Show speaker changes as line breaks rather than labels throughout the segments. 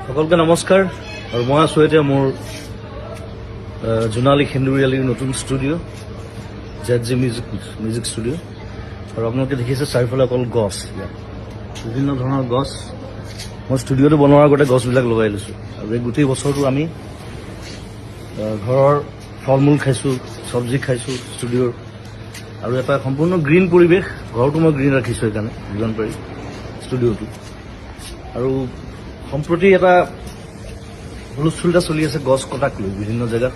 সকলকে নমস্কাৰ আৰু মই আছোঁ এতিয়া মোৰ জোনালী সেন্দুৰীয়ালীৰ নতুন ষ্টুডিঅ' ZG মিউজিক ষ্টুডিঅ' আৰু আপোনালোকে দেখিছে চাৰিওফালে অকল গছ, ইয়াত বিভিন্ন ধৰণৰ গছ। মই ষ্টুডিঅ'টো বনোৱাৰ আগতে গছবিলাক লগাই লৈছোঁ আৰু এই গোটেই বছৰটো আমি ঘৰৰ ফল মূল খাইছোঁ, চব্জি খাইছোঁ ষ্টুডিঅ'ৰ, আৰু এটা সম্পূৰ্ণ গ্ৰীণ পৰিৱেশ। ঘৰটো মই গ্ৰীণ ৰাখিছোঁ সেইকাৰণে যিমান পাৰি ষ্টুডিঅ'টো। আৰু সম্প্ৰতি এটা হুলস্থুল এটা চলি আছে গছ কটাক লৈ। বিভিন্ন জেগাত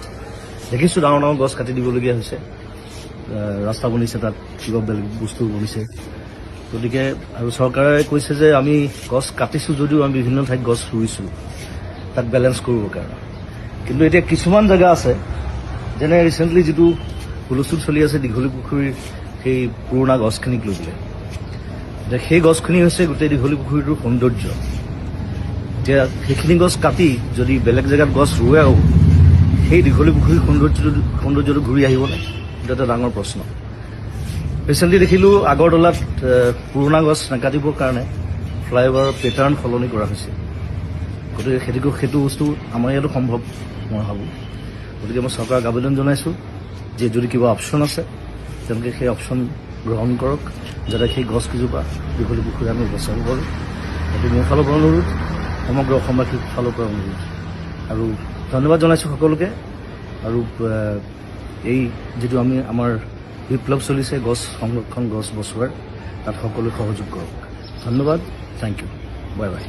দেখিছোঁ ডাঙৰ ডাঙৰ গছ কাটি দিবলগীয়া হৈছে, ৰাস্তা বনিছে, তাত কিবা বেলেগ বস্তু বনিছে। গতিকে আৰু চৰকাৰে কৈছে যে আমি গছ কাটিছোঁ যদিও আমি বিভিন্ন ঠাইত গছ ৰুইছোঁ তাক বেলেঞ্চ কৰিবৰ কাৰণে। কিন্তু এতিয়া কিছুমান জেগা আছে, যেনে ৰিচেণ্টলি যিটো হুলস্থুল চলি আছে দীঘলী পুখুৰীৰ সেই পুৰণা গছখিনিক লৈ পেলাই। এতিয়া সেই গছখিনি হৈছে গোটেই দীঘলী পুখুৰীটোৰ সৌন্দৰ্য। এতিয়া সেইখিনি গছ কাটি যদি বেলেগ জেগাত গছ ৰুৱেও সেই দীঘলী পুখুৰীৰ সৌন্দৰ্যটো ঘূৰি আহিবনে, এইটো এটা ডাঙৰ প্ৰশ্ন। ৰিচেণ্টলি দেখিলোঁ আগৰতলাত পুৰণা গছ নাকাটিবৰ কাৰণে ফ্লাইঅভাৰৰ পেটাৰ্ণ সলনি কৰা হৈছে। গতিকে সেইটো বস্তু আমাৰ ইয়াতো সম্ভৱ মই ভাবোঁ। গতিকে মই চৰকাৰক আবেদন জনাইছোঁ যে যদি কিবা অপশ্যন আছে তেওঁলোকে সেই অপশ্যন গ্ৰহণ কৰক, যাতে সেই গছকেইজোপা দীঘলী পুখুৰী আমি বচাব পাৰোঁ। সেইটো মোৰ ফালৰ পৰা অনুৰোধ, সমগ্ৰ অসমবাসীৰ ফালৰ পৰা অনুৰোধ। আৰু ধন্যবাদ জনাইছোঁ সকলোকে। আৰু এই যিটো আমাৰ বিপ্লৱ চলিছে গছ সংৰক্ষণ, গছ বচোৱাৰ, তাত সকলোৱে সহযোগ কৰক। ধন্যবাদ, থেংক ইউ, বাই বাই।